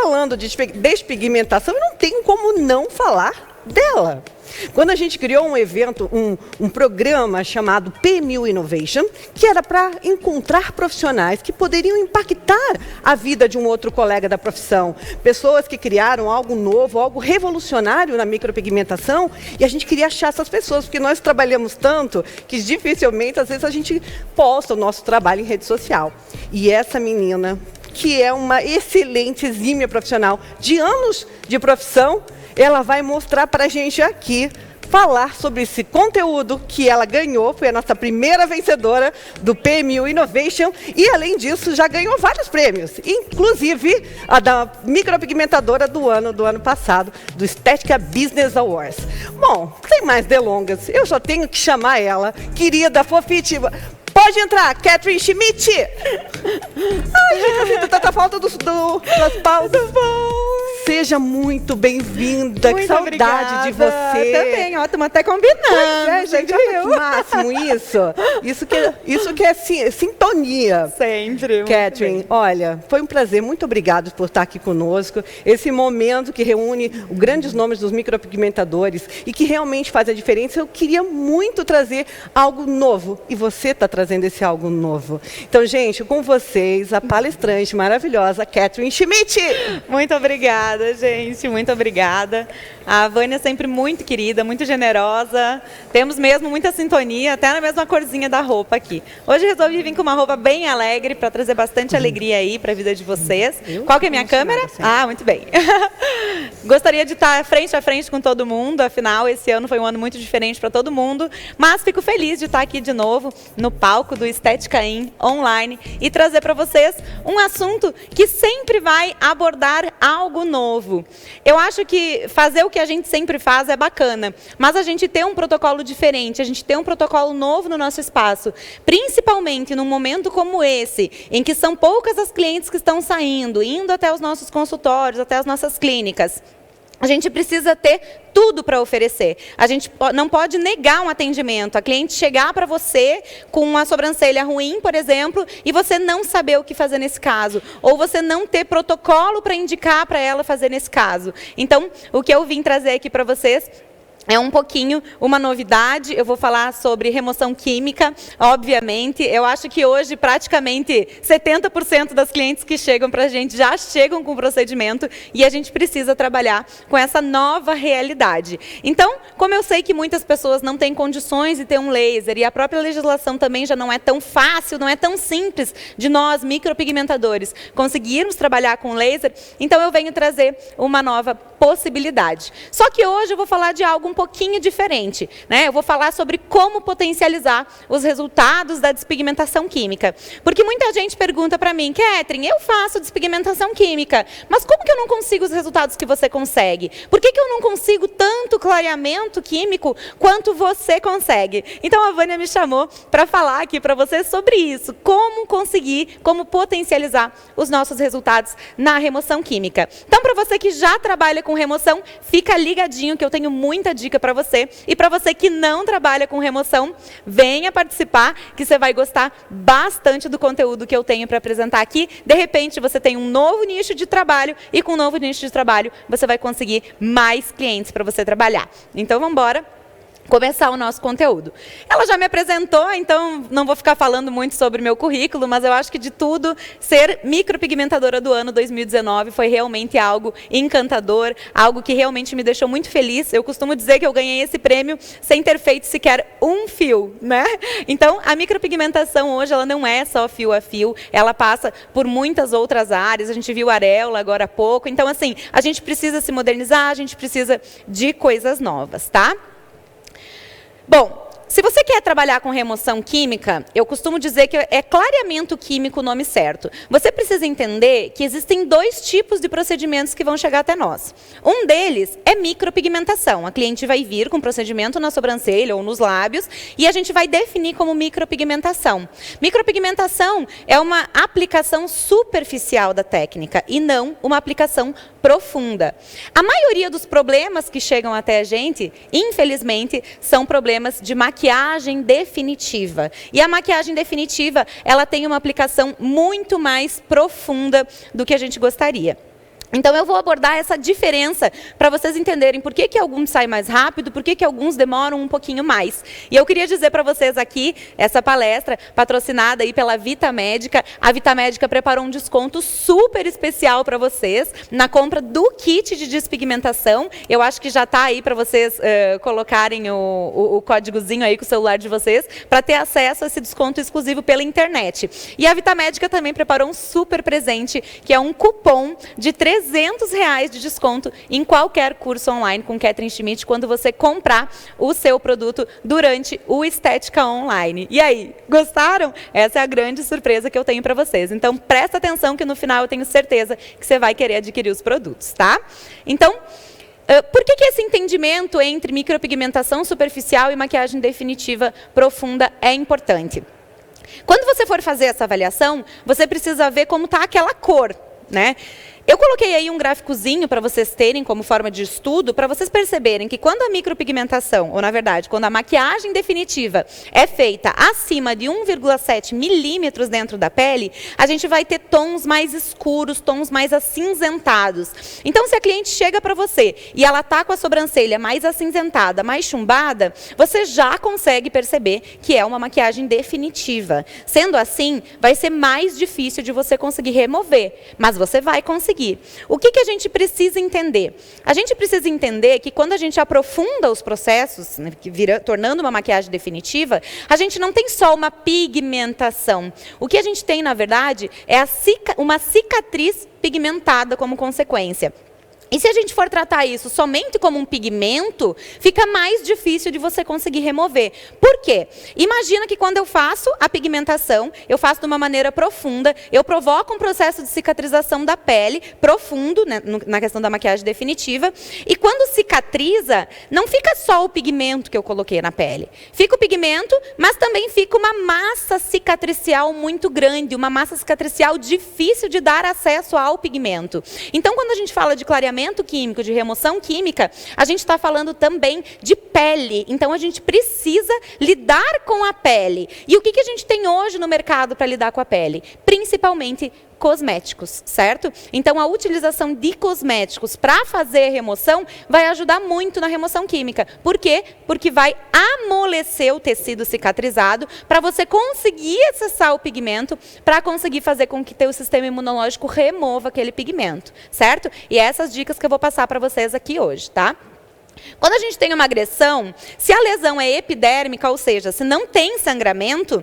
falando de despigmentação, eu não tenho como não falar dela. Quando a gente criou um evento, um programa chamado P1000 Innovation, que era para encontrar profissionais que poderiam impactar a vida de um outro colega da profissão. Pessoas que criaram algo novo, algo revolucionário na micropigmentação, e a gente queria achar essas pessoas, porque nós trabalhamos tanto que dificilmente, às vezes, a gente posta o nosso trabalho em rede social. E essa menina, que é uma excelente, exímia profissional, de anos de profissão, ela vai mostrar para a gente aqui, falar sobre esse conteúdo que ela ganhou, foi a nossa primeira vencedora do P1000 Innovation, e além disso já ganhou vários prêmios, inclusive a da micropigmentadora do ano passado, do Estética Business Awards. Bom, sem mais delongas, eu só tenho que chamar ela, querida, fofitiva. Pode entrar, Catherine Schmidt! Ai, gente, eu sinto tanta falta das pausas. Seja muito bem-vinda, que saudade obrigada. De você. Também, ó, estamos até combinando. Gente, olha que máximo isso. Isso que é sintonia. Sempre. Catherine, olha, foi um prazer, muito obrigado por estar aqui conosco. Esse momento que reúne os grandes nomes dos micropigmentadores e que realmente faz a diferença. Eu queria muito trazer algo novo e você está trazendo esse algo novo. Então, gente, com vocês, a palestrante maravilhosa, Catherine Schmidt. Muito obrigada, gente, muito obrigada. A Vânia é sempre muito querida, muito generosa. Temos mesmo muita sintonia, até na mesma corzinha da roupa aqui. Hoje resolvi vir com uma roupa bem alegre para trazer bastante alegria aí para a vida de vocês. Qual que é a minha câmera? Ah, muito bem. Gostaria de estar frente a frente com todo mundo, afinal, esse ano foi um ano muito diferente para todo mundo, mas fico feliz de estar aqui de novo no palco do Estética In online e trazer para vocês um assunto que sempre vai abordar algo novo. Eu acho que fazer o que a gente sempre faz é bacana, mas a gente ter um protocolo diferente, a gente ter um protocolo novo no nosso espaço, principalmente num momento como esse, em que são poucas as clientes que estão saindo, indo até os nossos consultórios, até as nossas clínicas. A gente precisa ter tudo para oferecer. A gente não pode negar um atendimento. A cliente chegar para você com uma sobrancelha ruim, por exemplo, e você não saber o que fazer nesse caso. Ou você não ter protocolo para indicar para ela fazer nesse caso. Então, o que eu vim trazer aqui para vocês é um pouquinho uma novidade. Eu vou falar sobre remoção química, obviamente. Eu acho que hoje praticamente 70% das clientes que chegam para a gente já chegam com o procedimento e a gente precisa trabalhar com essa nova realidade. Então, como eu sei que muitas pessoas não têm condições de ter um laser e a própria legislação também já não é tão fácil, não é tão simples de nós, micropigmentadores, conseguirmos trabalhar com laser, então eu venho trazer uma nova possibilidade. Só que hoje eu vou falar de algo um pouquinho diferente, né? Eu vou falar sobre como potencializar os resultados da despigmentação química. Porque muita gente pergunta para mim, Catherine, eu faço despigmentação química, mas como que eu não consigo os resultados que você consegue? Por que eu não consigo tanto clareamento químico quanto você consegue? Então a Vânia me chamou para falar aqui para vocês sobre isso, como conseguir, como potencializar os nossos resultados na remoção química. Então, para você que já trabalha com remoção, fica ligadinho que eu tenho muita dica para você. E para você que não trabalha com remoção, venha participar, que você vai gostar bastante do conteúdo que eu tenho para apresentar aqui. De repente, você tem um novo nicho de trabalho e com um novo nicho de trabalho, você vai conseguir mais clientes para você trabalhar. Então, vamos embora começar o nosso conteúdo. Ela já me apresentou, então não vou ficar falando muito sobre o meu currículo, mas eu acho que de tudo, ser micropigmentadora do ano 2019 foi realmente algo encantador, algo que realmente me deixou muito feliz. Eu costumo dizer que eu ganhei esse prêmio sem ter feito sequer um fio, né? Então, a micropigmentação hoje, ela não é só fio a fio, ela passa por muitas outras áreas, a gente viu areola agora há pouco, então assim, a gente precisa se modernizar, a gente precisa de coisas novas, tá? Bom, se você quer trabalhar com remoção química, eu costumo dizer que é clareamento químico o nome certo. Você precisa entender que existem dois tipos de procedimentos que vão chegar até nós. Um deles é micropigmentação. A cliente vai vir com procedimento na sobrancelha ou nos lábios e a gente vai definir como micropigmentação. Micropigmentação é uma aplicação superficial da técnica e não uma aplicação profunda. A maioria dos problemas que chegam até a gente, infelizmente, são problemas de maquiagem definitiva. E a maquiagem definitiva, ela tem uma aplicação muito mais profunda do que a gente gostaria. Então, eu vou abordar essa diferença para vocês entenderem por que alguns saem mais rápido, por que alguns demoram um pouquinho mais. E eu queria dizer para vocês aqui, essa palestra patrocinada aí pela Vita Médica, a Vita Médica preparou um desconto super especial para vocês na compra do kit de despigmentação. Eu acho que já está aí para vocês colocarem o códigozinho aí com o celular de vocês, para ter acesso a esse desconto exclusivo pela internet. E a Vita Médica também preparou um super presente, que é um cupom de R$300 de desconto em qualquer curso online com Catherine Schmidt, quando você comprar o seu produto durante o Estética Online. E aí, gostaram? Essa é a grande surpresa que eu tenho para vocês. Então, presta atenção que no final eu tenho certeza que você vai querer adquirir os produtos, tá? Então, por que esse entendimento entre micropigmentação superficial e maquiagem definitiva profunda é importante? Quando você for fazer essa avaliação, você precisa ver como está aquela cor, né? Eu coloquei aí um gráficozinho para vocês terem como forma de estudo, para vocês perceberem que quando a micropigmentação, ou na verdade, quando a maquiagem definitiva é feita acima de 1,7 milímetros dentro da pele, a gente vai ter tons mais escuros, tons mais acinzentados. Então, se a cliente chega para você e ela está com a sobrancelha mais acinzentada, mais chumbada, você já consegue perceber que é uma maquiagem definitiva. Sendo assim, vai ser mais difícil de você conseguir remover, mas você vai conseguir. O que a gente precisa entender? A gente precisa entender que quando a gente aprofunda os processos, né, tornando uma maquiagem definitiva, a gente não tem só uma pigmentação. O que a gente tem, na verdade, é uma cicatriz pigmentada como consequência. E se a gente for tratar isso somente como um pigmento, fica mais difícil de você conseguir remover. Por quê? Imagina que quando eu faço a pigmentação, eu faço de uma maneira profunda, eu provoco um processo de cicatrização da pele, profundo, né, na questão da maquiagem definitiva, e quando cicatriza, não fica só o pigmento que eu coloquei na pele. Fica o pigmento, mas também fica uma massa cicatricial muito grande, uma massa cicatricial difícil de dar acesso ao pigmento. Então, quando a gente fala de clareamento químico, de remoção química, a gente está falando também de pele. Então, a gente precisa lidar com a pele. E o que a gente tem hoje no mercado para lidar com a pele? Principalmente cosméticos, certo? Então, a utilização de cosméticos para fazer remoção vai ajudar muito na remoção química. Por quê? Porque vai amolecer o tecido cicatrizado para você conseguir acessar o pigmento, para conseguir fazer com que teu sistema imunológico remova aquele pigmento, certo? E essas dicas que eu vou passar para vocês aqui hoje, tá? Quando a gente tem uma agressão, se a lesão é epidérmica, ou seja, se não tem sangramento,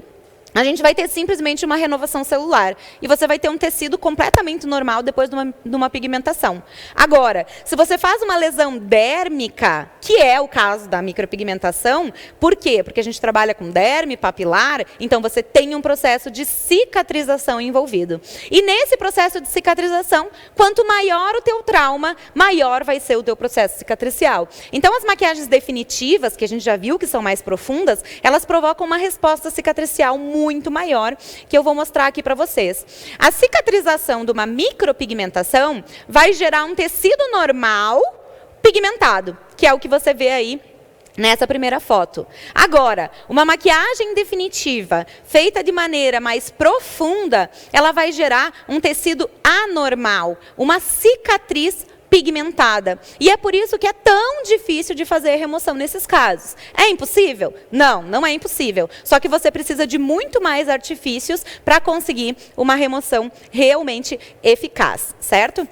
a gente vai ter simplesmente uma renovação celular. E você vai ter um tecido completamente normal depois de uma pigmentação. Agora, se você faz uma lesão dérmica, que é o caso da micropigmentação, por quê? Porque a gente trabalha com derme papilar, então você tem um processo de cicatrização envolvido. E nesse processo de cicatrização, quanto maior o teu trauma, maior vai ser o teu processo cicatricial. Então, as maquiagens definitivas, que a gente já viu que são mais profundas, elas provocam uma resposta cicatricial muito maior, que eu vou mostrar aqui para vocês. A cicatrização de uma micropigmentação vai gerar um tecido normal pigmentado, que é o que você vê aí nessa primeira foto. Agora, uma maquiagem definitiva, feita de maneira mais profunda, ela vai gerar um tecido anormal, uma cicatriz pigmentada. E é por isso que é tão difícil de fazer remoção nesses casos. É impossível? Não, não é impossível. Só que você precisa de muito mais artifícios para conseguir uma remoção realmente eficaz, certo?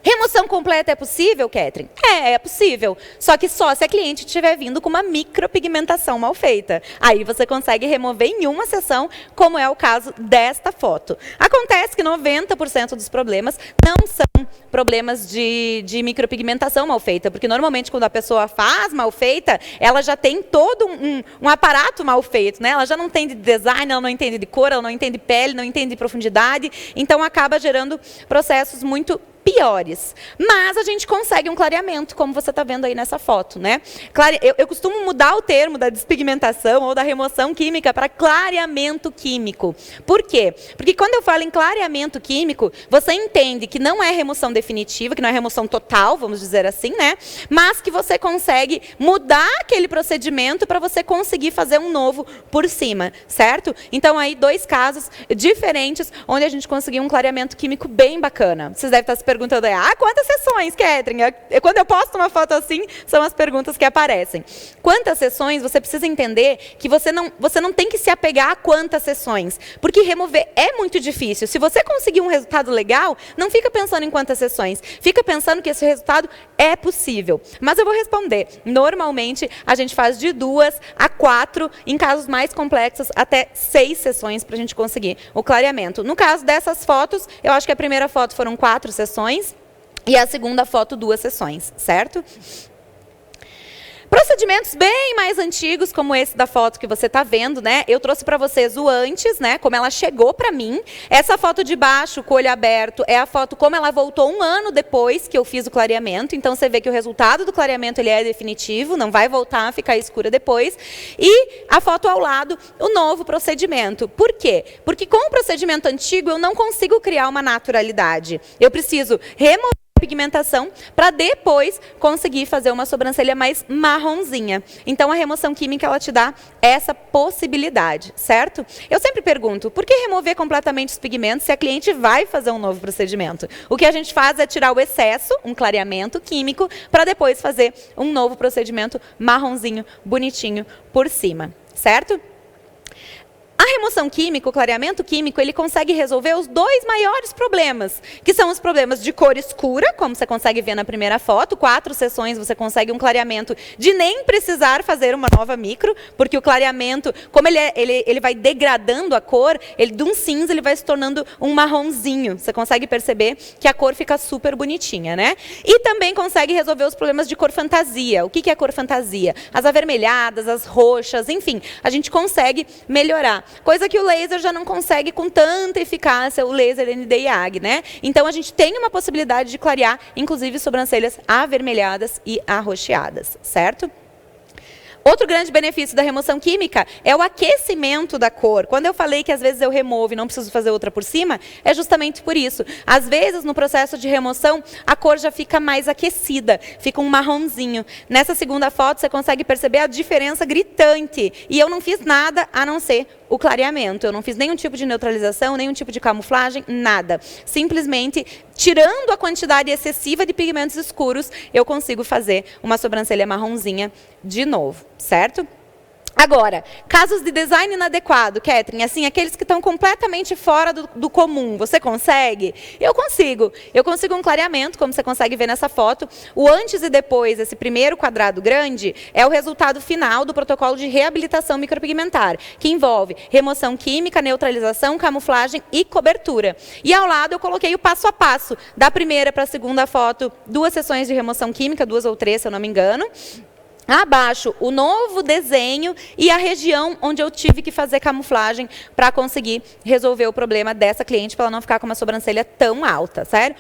Remoção completa é possível, Catherine? É possível. Só que só se a cliente estiver vindo com uma micropigmentação mal feita. Aí você consegue remover em uma sessão, como é o caso desta foto. Acontece que 90% dos problemas não são problemas de micropigmentação mal feita, porque normalmente quando a pessoa faz mal feita, ela já tem todo um aparato mal feito, né? Ela já não entende de design, ela não entende de cor, ela não entende de pele, não entende de profundidade, então acaba gerando processos muito piores. Mas a gente consegue um clareamento, como você está vendo aí nessa foto, né? Eu costumo mudar o termo da despigmentação ou da remoção química para clareamento químico. Por quê? Porque quando eu falo em clareamento químico, você entende que não é remoção definitiva, que não é remoção total, vamos dizer assim, né? Mas que você consegue mudar aquele procedimento para você conseguir fazer um novo por cima, certo? Então aí 2 casos diferentes onde a gente conseguiu um clareamento químico bem bacana. Vocês devem estar se perguntando, quantas sessões, Catherine? Quando eu posto uma foto assim, são as perguntas que aparecem. Quantas sessões, você precisa entender que você não tem que se apegar a quantas sessões, porque remover é muito difícil. Se você conseguir um resultado legal, não fica pensando em quantas sessões, fica pensando que esse resultado é possível. Mas eu vou responder. Normalmente, a gente faz de 2 a 4, em casos mais complexos, até 6 sessões para a gente conseguir o clareamento. No caso dessas fotos, eu acho que a primeira foto foram 4 sessões e a segunda foto 2 sessões, certo? Procedimentos bem mais antigos, como esse da foto que você está vendo, né? Eu trouxe para vocês o antes, né? Como ela chegou para mim. Essa foto de baixo, com o olho aberto, é a foto como ela voltou 1 ano depois que eu fiz o clareamento. Então, você vê que o resultado do clareamento ele é definitivo, não vai voltar a ficar escura depois. E a foto ao lado, o novo procedimento. Por quê? Porque com o procedimento antigo, eu não consigo criar uma naturalidade. Eu preciso remover pigmentação para depois conseguir fazer uma sobrancelha mais marronzinha. Então a remoção química ela te dá essa possibilidade, certo? Eu sempre pergunto, por que remover completamente os pigmentos se a cliente vai fazer um novo procedimento? O que a gente faz é tirar o excesso, um clareamento químico, para depois fazer um novo procedimento marronzinho, bonitinho por cima, certo? A remoção química, o clareamento químico, ele consegue resolver os 2 maiores problemas, que são os problemas de cor escura, como você consegue ver na primeira foto, 4 sessões você consegue um clareamento de nem precisar fazer uma nova micro, porque o clareamento, como ele vai degradando a cor, ele de um cinza ele vai se tornando um marronzinho. Você consegue perceber que a cor fica super bonitinha, né? E também consegue resolver os problemas de cor fantasia. O que é cor fantasia? As avermelhadas, as roxas, enfim, a gente consegue melhorar. Coisa que o laser já não consegue com tanta eficácia, o laser ND-YAG, né? Então, a gente tem uma possibilidade de clarear, inclusive, sobrancelhas avermelhadas e arroxeadas, certo? Outro grande benefício da remoção química é o aquecimento da cor. Quando eu falei que às vezes eu removo e não preciso fazer outra por cima, é justamente por isso. Às vezes, no processo de remoção, a cor já fica mais aquecida, fica um marronzinho. Nessa segunda foto, você consegue perceber a diferença gritante. E eu não fiz nada a não ser o clareamento. Eu não fiz nenhum tipo de neutralização, nenhum tipo de camuflagem, nada. Simplesmente, tirando a quantidade excessiva de pigmentos escuros, eu consigo fazer uma sobrancelha marronzinha de novo, certo? Agora, casos de design inadequado, Catherine, assim, aqueles que estão completamente fora do comum, você consegue? Eu consigo. Eu consigo um clareamento, como você consegue ver nessa foto. O antes e depois, esse primeiro quadrado grande, é o resultado final do protocolo de reabilitação micropigmentar, que envolve remoção química, neutralização, camuflagem e cobertura. E ao lado eu coloquei o passo a passo, da primeira para a segunda foto, 2 sessões de remoção química, 2 ou 3, se eu não me engano. Abaixo, o novo desenho e a região onde eu tive que fazer camuflagem para conseguir resolver o problema dessa cliente, para ela não ficar com uma sobrancelha tão alta, sério?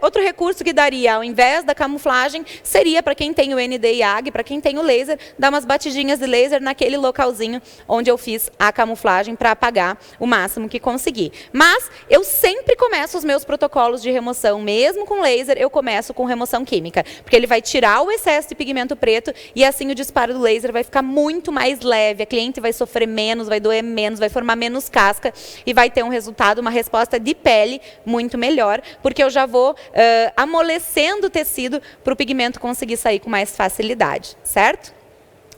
Outro recurso que daria, ao invés da camuflagem, seria para quem tem o ND-YAG, para quem tem o laser, dar umas batidinhas de laser naquele localzinho onde eu fiz a camuflagem para apagar o máximo que conseguir. Mas eu sempre começo os meus protocolos de remoção, mesmo com laser, eu começo com remoção química, porque ele vai tirar o excesso de pigmento preto e assim o disparo do laser vai ficar muito mais leve, a cliente vai sofrer menos, vai doer menos, vai formar menos casca e vai ter um resultado, uma resposta de pele muito melhor, porque eu já vou amolecendo o tecido para o pigmento conseguir sair com mais facilidade, certo?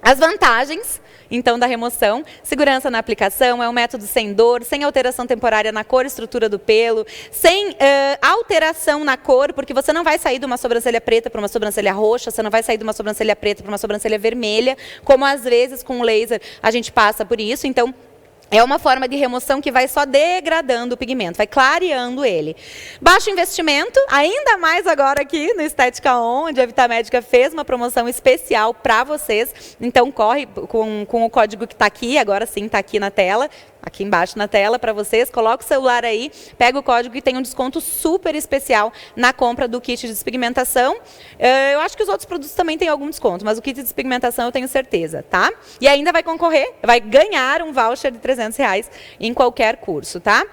As vantagens, então, da remoção: segurança na aplicação, é um método sem dor, sem alteração temporária na cor e estrutura do pelo, sem alteração na cor, porque você não vai sair de uma sobrancelha preta para uma sobrancelha roxa, você não vai sair de uma sobrancelha preta para uma sobrancelha vermelha, como às vezes com o laser a gente passa por isso. Então, é uma forma de remoção que vai só degradando o pigmento, vai clareando ele. Baixo investimento, ainda mais agora aqui no Estética On, onde a Vitamédica fez uma promoção especial para vocês. Então, corre com o código que está aqui, agora sim está aqui na tela, aqui embaixo na tela para vocês. Coloca o celular aí, pega o código e tem um desconto super especial na compra do kit de despigmentação. Eu acho que os outros produtos também têm algum desconto, mas o kit de despigmentação eu tenho certeza, tá? E ainda vai concorrer, vai ganhar um voucher de R$300 em qualquer curso, tá?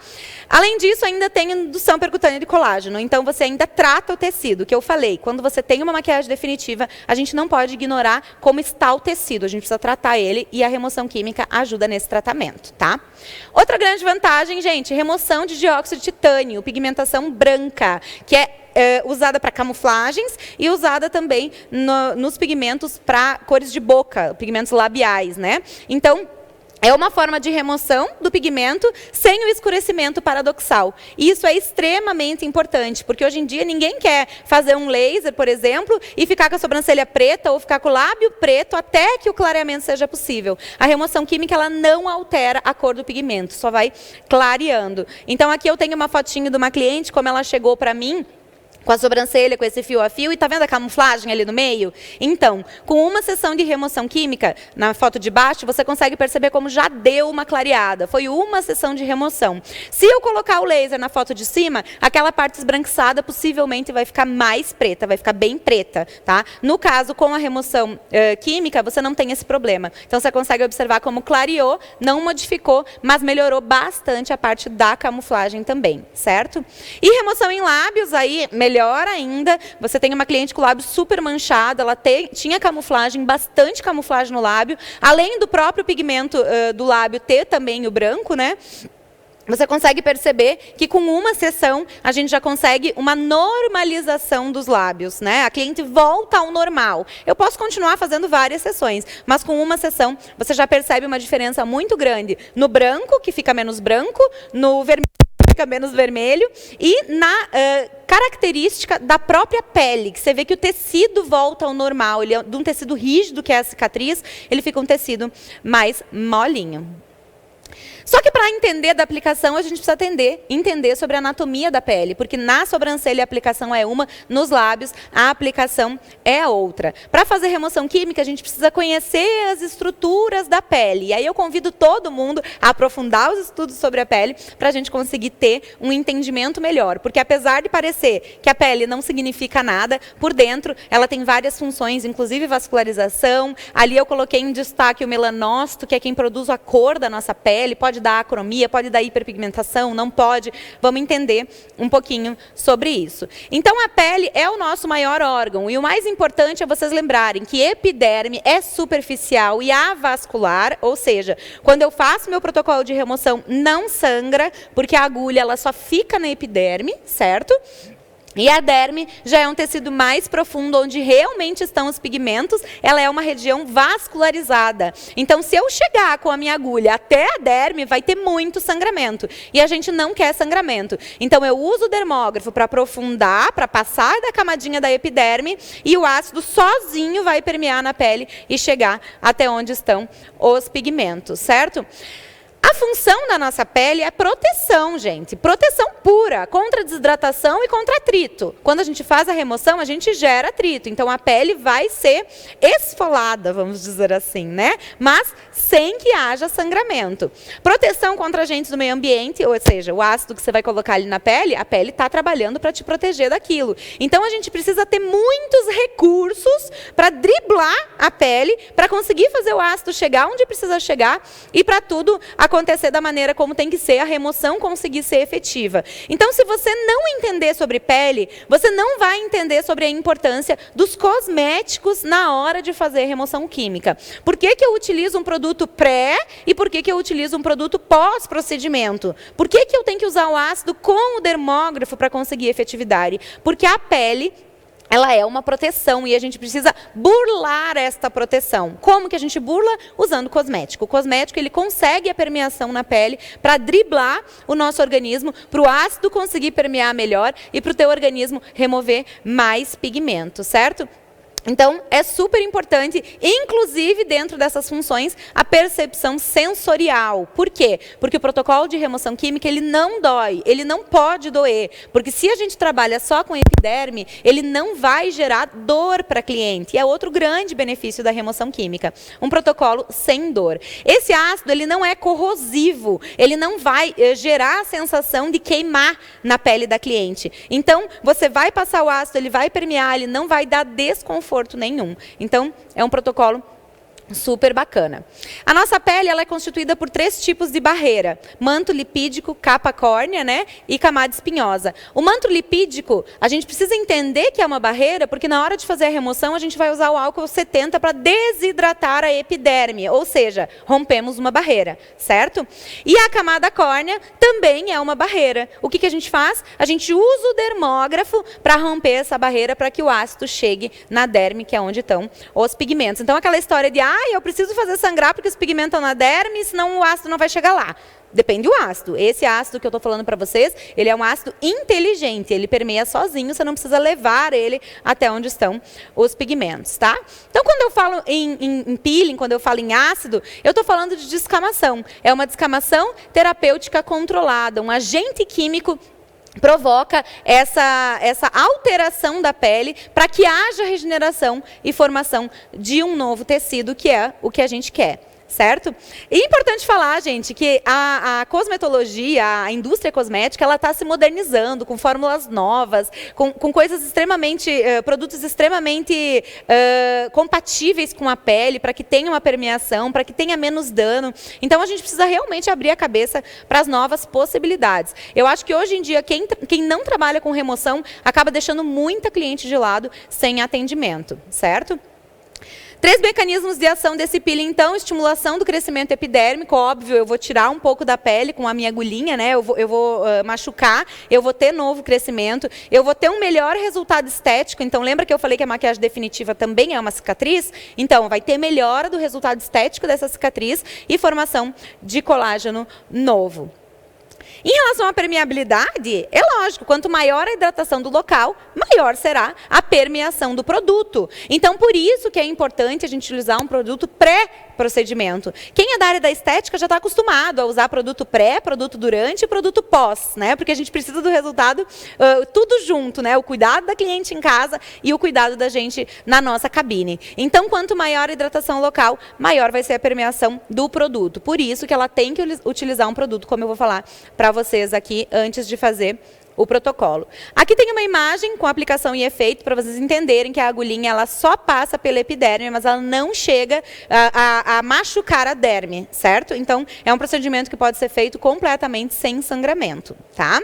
Além disso, ainda tem indução percutânea de colágeno. Então, você ainda trata o tecido, que eu falei. Quando você tem uma maquiagem definitiva, a gente não pode ignorar como está o tecido. A gente precisa tratar ele e a remoção química ajuda nesse tratamento, tá? Outra grande vantagem, gente, remoção de dióxido de titânio, pigmentação branca, que é usada para camuflagens e usada também nos pigmentos para cores de boca, pigmentos labiais, né? Então, é uma forma de remoção do pigmento sem o escurecimento paradoxal. E isso é extremamente importante, porque hoje em dia ninguém quer fazer um laser, por exemplo, e ficar com a sobrancelha preta ou ficar com o lábio preto até que o clareamento seja possível. A remoção química, ela não altera a cor do pigmento, só vai clareando. Então, aqui eu tenho uma fotinho de uma cliente, como ela chegou para mim, com a sobrancelha, com esse fio a fio, e tá vendo a camuflagem ali no meio? Então, com uma sessão de remoção química, na foto de baixo, você consegue perceber como já deu uma clareada. Foi uma sessão de remoção. Se eu colocar o laser na foto de cima, aquela parte esbranquiçada possivelmente vai ficar mais preta, vai ficar bem preta, tá? No caso, com a remoção química, você não tem esse problema. Então, você consegue observar como clareou, não modificou, mas melhorou bastante a parte da camuflagem também, certo? E remoção em lábios, aí, melhor ainda, você tem uma cliente com o lábio super manchado, ela tinha camuflagem, bastante camuflagem no lábio, além do próprio pigmento do lábio ter também o branco, né? Você consegue perceber que com uma sessão a gente já consegue uma normalização dos lábios, né? A cliente volta ao normal. Eu posso continuar fazendo várias sessões, mas com uma sessão você já percebe uma diferença muito grande no branco, que fica menos branco, no vermelho, fica menos vermelho, e na característica da própria pele, que você vê que o tecido volta ao normal, ele é de um tecido rígido, que é a cicatriz, ele fica um tecido mais molinho. Só que para entender da aplicação, a gente precisa entender sobre a anatomia da pele, porque na sobrancelha a aplicação é uma, nos lábios a aplicação é outra. Para fazer remoção química, a gente precisa conhecer as estruturas da pele. E aí eu convido todo mundo a aprofundar os estudos sobre a pele para a gente conseguir ter um entendimento melhor. Porque apesar de parecer que a pele não significa nada, por dentro ela tem várias funções, inclusive vascularização. Ali eu coloquei em destaque o melanócito, que é quem produz a cor da nossa pele, pode dar acromia, pode dar hiperpigmentação, não pode. Vamos entender um pouquinho sobre isso. Então, a pele é o nosso maior órgão. E o mais importante é vocês lembrarem que epiderme é superficial e avascular, ou seja, quando eu faço meu protocolo de remoção, não sangra, porque a agulha ela só fica na epiderme, certo? E a derme já é um tecido mais profundo, onde realmente estão os pigmentos, ela é uma região vascularizada. Então, se eu chegar com a minha agulha até a derme, vai ter muito sangramento. E a gente não quer sangramento. Então, eu uso o dermógrafo para aprofundar, para passar da camadinha da epiderme, e o ácido sozinho vai permear na pele e chegar até onde estão os pigmentos, certo? A função da nossa pele é proteção, gente. Proteção pura, contra desidratação e contra atrito. Quando a gente faz a remoção, a gente gera atrito. Então, a pele vai ser esfolada, vamos dizer assim, né? Mas sem que haja sangramento. Proteção contra agentes do meio ambiente, ou seja, o ácido que você vai colocar ali na pele, a pele está trabalhando para te proteger daquilo. Então, a gente precisa ter muitos recursos para driblar a pele, para conseguir fazer o ácido chegar onde precisa chegar e para tudo acontecer da maneira como tem que ser, a remoção conseguir ser efetiva. Então, se você não entender sobre pele, você não vai entender sobre a importância dos cosméticos na hora de fazer remoção química. Por que que eu utilizo um produto pré e por que que eu utilizo um produto pós-procedimento? Por que que eu tenho que usar o ácido com o dermógrafo para conseguir efetividade? Porque a pele ela é uma proteção e a gente precisa burlar esta proteção. Como que a gente burla? Usando cosmético. O cosmético ele consegue a permeação na pele para driblar o nosso organismo, para o ácido conseguir permear melhor e para o teu organismo remover mais pigmento, certo? Então, é super importante, inclusive dentro dessas funções, a percepção sensorial. Por quê? Porque o protocolo de remoção química, ele não dói, ele não pode doer. Porque se a gente trabalha só com epiderme, ele não vai gerar dor para a cliente. E é outro grande benefício da remoção química. Um protocolo sem dor. Esse ácido, ele não é corrosivo, ele não vai gerar a sensação de queimar na pele da cliente. Então, você vai passar o ácido, ele vai permear, ele não vai dar desconforto nenhum. Então, é um protocolo Super bacana. A nossa pele ela é constituída por 3 tipos de barreira: manto lipídico, capa córnea, né, e camada espinhosa. O manto lipídico, a gente precisa entender que é uma barreira, porque na hora de fazer a remoção, a gente vai usar o álcool 70 para desidratar a epiderme, ou seja, rompemos uma barreira, certo? E a camada córnea também é uma barreira. O que a gente faz? A gente usa o dermógrafo para romper essa barreira, para que o ácido chegue na derme, que é onde estão os pigmentos. Então, aquela história de eu preciso fazer sangrar porque os pigmentos estão na derme, senão o ácido não vai chegar lá. Depende do ácido. Esse ácido que eu estou falando para vocês, ele é um ácido inteligente, ele permeia sozinho, você não precisa levar ele até onde estão os pigmentos, tá? Então, quando eu falo em peeling, quando eu falo em ácido, eu estou falando de descamação. É uma descamação terapêutica controlada, um agente químico provoca essa alteração da pele para que haja regeneração e formação de um novo tecido, que é o que a gente quer. Certo? E é importante falar, gente, que a cosmetologia, a indústria cosmética, ela está se modernizando com fórmulas novas, com coisas extremamente, produtos extremamente compatíveis com a pele, para que tenha uma permeação, para que tenha menos dano. Então, a gente precisa realmente abrir a cabeça para as novas possibilidades. Eu acho que hoje em dia, quem não trabalha com remoção, acaba deixando muita cliente de lado sem atendimento, certo? 3 mecanismos de ação desse peeling, então: estimulação do crescimento epidérmico. Óbvio, eu vou tirar um pouco da pele com a minha agulhinha, né? Eu vou machucar, eu vou ter novo crescimento, eu vou ter um melhor resultado estético. Então, lembra que eu falei que a maquiagem definitiva também é uma cicatriz? Então, vai ter melhora do resultado estético dessa cicatriz e formação de colágeno novo. Em relação à permeabilidade, é lógico, quanto maior a hidratação do local, maior será a permeação do produto. Então, por isso que é importante a gente utilizar um produto pré-procedimento. Quem é da área da estética já está acostumado a usar produto pré, produto durante e produto pós, né? Porque a gente precisa do resultado tudo junto, né? O cuidado da cliente em casa e o cuidado da gente na nossa cabine. Então, quanto maior a hidratação local, maior vai ser a permeação do produto. Por isso que ela tem que utilizar um produto, como eu vou falar para vocês aqui antes de fazer o protocolo. Aqui tem uma imagem com aplicação e efeito para vocês entenderem que a agulhinha ela só passa pela epiderme, mas ela não chega a machucar a derme, certo? Então, é um procedimento que pode ser feito completamente sem sangramento, tá?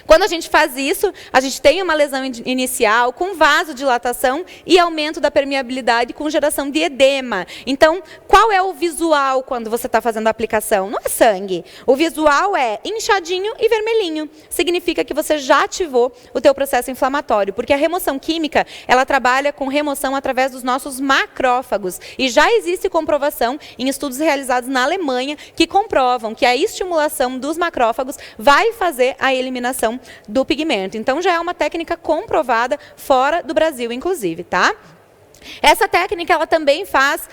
Quando a gente faz isso, a gente tem uma lesão inicial com vasodilatação e aumento da permeabilidade com geração de edema. Então, qual é o visual quando você está fazendo a aplicação? Não é sangue. O visual é inchadinho e vermelhinho. Significa que você já ativou o teu processo inflamatório, porque a remoção química, ela trabalha com remoção através dos nossos macrófagos. E já existe comprovação em estudos realizados na Alemanha que comprovam que a estimulação dos macrófagos vai fazer a eliminação do pigmento. Então, já é uma técnica comprovada fora do Brasil, inclusive, tá? Essa técnica ela também faz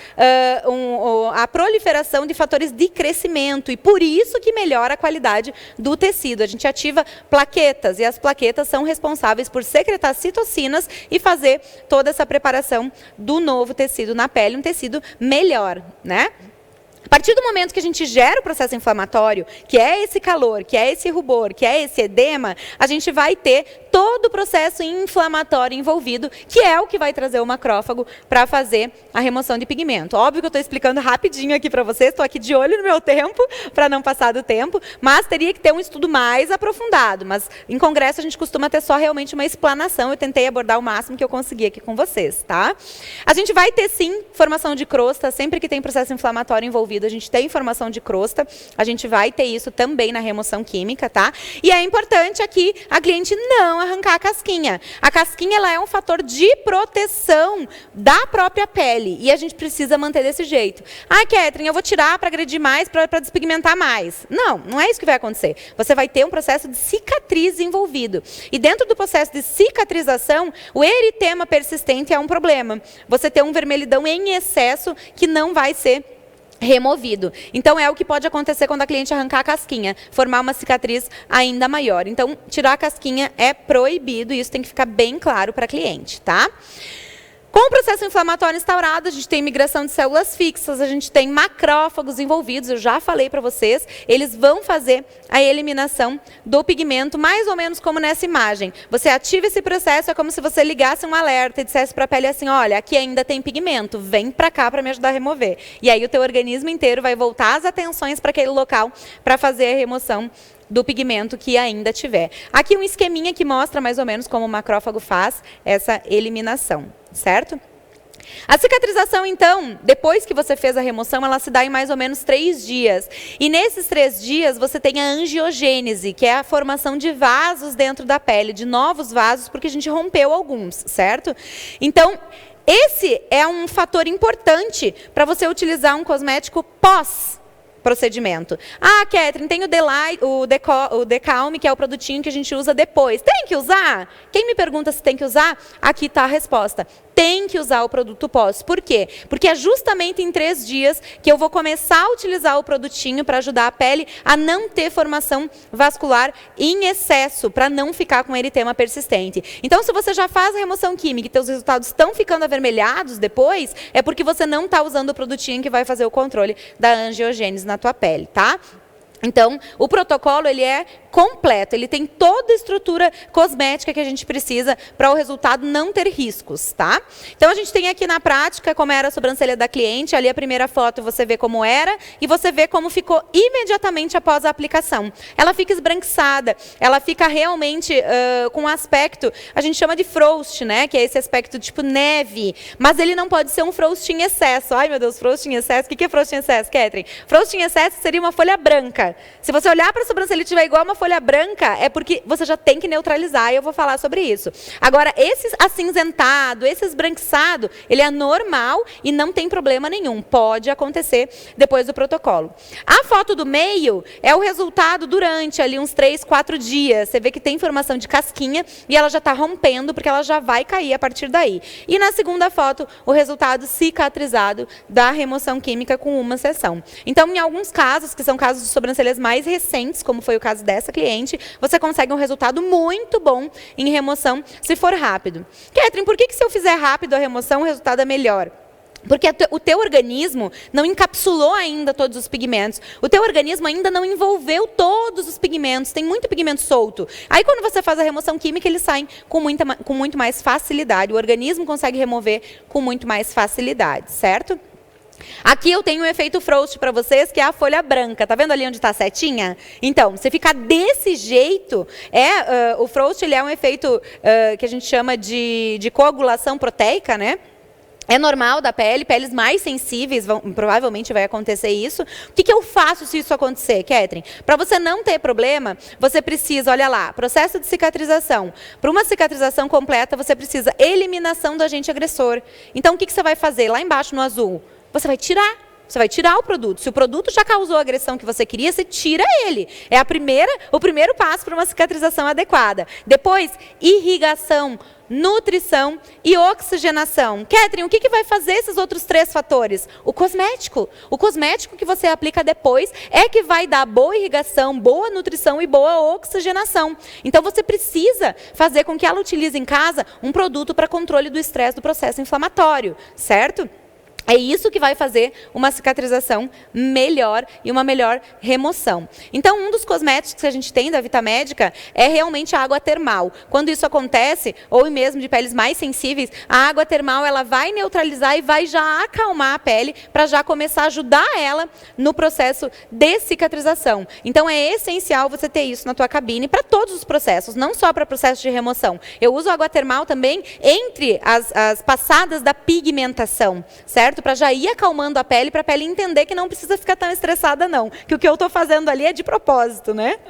a proliferação de fatores de crescimento e por isso que melhora a qualidade do tecido. A gente ativa plaquetas e as plaquetas são responsáveis por secretar citocinas e fazer toda essa preparação do novo tecido na pele, um tecido melhor, né? A partir do momento que a gente gera o processo inflamatório, que é esse calor, que é esse rubor, que é esse edema, a gente vai ter todo o processo inflamatório envolvido, que é o que vai trazer o macrófago para fazer a remoção de pigmento. Óbvio que eu estou explicando rapidinho aqui para vocês, estou aqui de olho no meu tempo, para não passar do tempo, mas teria que ter um estudo mais aprofundado. Mas em congresso a gente costuma ter só realmente uma explanação, eu tentei abordar o máximo que eu consegui aqui com vocês, tá? A gente vai ter sim formação de crosta, sempre que tem processo inflamatório envolvido, a gente tem formação de crosta, a gente vai ter isso também na remoção química, tá? E é importante aqui a cliente não arrancar a casquinha. A casquinha ela é um fator de proteção da própria pele e a gente precisa manter desse jeito. Ah, Catherine, eu vou tirar para agredir mais, para despigmentar mais. Não, não é isso que vai acontecer. Você vai ter um processo de cicatriz envolvido. E dentro do processo de cicatrização, o eritema persistente é um problema. Você tem um vermelhidão em excesso que não vai ser removido. Então, é o que pode acontecer quando a cliente arrancar a casquinha, formar uma cicatriz ainda maior. Então, tirar a casquinha é proibido e isso tem que ficar bem claro para a cliente, tá? Com o processo inflamatório instaurado, a gente tem migração de células fixas, a gente tem macrófagos envolvidos, eu já falei para vocês, eles vão fazer a eliminação do pigmento, mais ou menos como nessa imagem. Você ativa esse processo, é como se você ligasse um alerta e dissesse para a pele assim, olha, aqui ainda tem pigmento, vem para cá para me ajudar a remover. E aí o teu organismo inteiro vai voltar as atenções para aquele local para fazer a remoção do pigmento que ainda tiver. Aqui um esqueminha que mostra mais ou menos como o macrófago faz essa eliminação, certo? A cicatrização, então, depois que você fez a remoção, ela se dá em mais ou menos 3 dias. E nesses 3 dias, você tem a angiogênese, que é a formação de vasos dentro da pele, de novos vasos, porque a gente rompeu alguns, certo? Então, esse é um fator importante para você utilizar um cosmético pós-procedimento. Ah, Catherine, tem o Decalme, que é o produtinho que a gente usa depois. Tem que usar? Quem me pergunta se tem que usar? Aqui está a resposta. Tem que usar o produto pós. Por quê? Porque é justamente em 3 dias que eu vou começar a utilizar o produtinho para ajudar a pele a não ter formação vascular em excesso, para não ficar com eritema persistente. Então, se você já faz a remoção química e seus resultados estão ficando avermelhados depois, é porque você não está usando o produtinho que vai fazer o controle da angiogênese na tua pele, tá? Então, o protocolo, ele é completo, ele tem toda a estrutura cosmética que a gente precisa para o resultado não ter riscos, tá? Então, a gente tem aqui na prática como era a sobrancelha da cliente, ali a primeira foto você vê como era e você vê como ficou imediatamente após a aplicação. Ela fica esbranquiçada, ela fica realmente com um aspecto, a gente chama de frost, né? Que é esse aspecto tipo neve, mas ele não pode ser um frost em excesso. Ai, meu Deus, frost em excesso, o que é frost em excesso, Catherine? Frost em excesso seria uma folha branca. Se você olhar para a sobrancelha e tiver igual uma folha branca, é porque você já tem que neutralizar, e eu vou falar sobre isso. Agora, esse acinzentado, esse esbranquiçado, ele é normal e não tem problema nenhum. Pode acontecer depois do protocolo. A foto do meio é o resultado durante ali uns 3, 4 dias. Você vê que tem formação de casquinha e ela já está rompendo, porque ela já vai cair a partir daí. E na segunda foto, o resultado cicatrizado da remoção química com uma sessão. Então, em alguns casos, que são casos de sobrancelhas mais recentes, como foi o caso dessa cliente, você consegue um resultado muito bom em remoção, se for rápido. Catherine, por que se eu fizer rápido a remoção, o resultado é melhor? Porque o teu organismo não encapsulou ainda todos os pigmentos. O teu organismo ainda não envolveu todos os pigmentos. Tem muito pigmento solto. Aí, quando você faz a remoção química, eles saem com muito mais facilidade. O organismo consegue remover com muito mais facilidade, certo? Aqui eu tenho um efeito frost para vocês, que é a folha branca. Tá vendo ali onde está a setinha? Então, você ficar desse jeito, o frost ele é um efeito que a gente chama de coagulação proteica, né? É normal da pele, peles mais sensíveis, provavelmente vai acontecer isso. O que eu faço se isso acontecer, Catherine? Para você não ter problema, você precisa, olha lá, processo de cicatrização. Para uma cicatrização completa, você precisa eliminação do agente agressor. Então, o que você vai fazer? Lá embaixo no azul, você vai tirar. Você vai tirar o produto. Se o produto já causou a agressão que você queria, você tira ele. É o primeiro passo para uma cicatrização adequada. Depois, irrigação, nutrição e oxigenação. Catherine, o que vai fazer esses outros 3 fatores? O cosmético. O cosmético que você aplica depois é que vai dar boa irrigação, boa nutrição e boa oxigenação. Então, você precisa fazer com que ela utilize em casa um produto para controle do estresse do processo inflamatório, certo? É isso que vai fazer uma cicatrização melhor e uma melhor remoção. Então, um dos cosméticos que a gente tem da Vitamédica é realmente a água termal. Quando isso acontece, ou mesmo de peles mais sensíveis, a água termal ela vai neutralizar e vai já acalmar a pele para já começar a ajudar ela no processo de cicatrização. Então, é essencial você ter isso na tua cabine para todos os processos, não só para processo de remoção. Eu uso água termal também entre as passadas da pigmentação, certo? Para já ir acalmando a pele, para a pele entender que não precisa ficar tão estressada não, que o que eu estou fazendo ali é de propósito, né?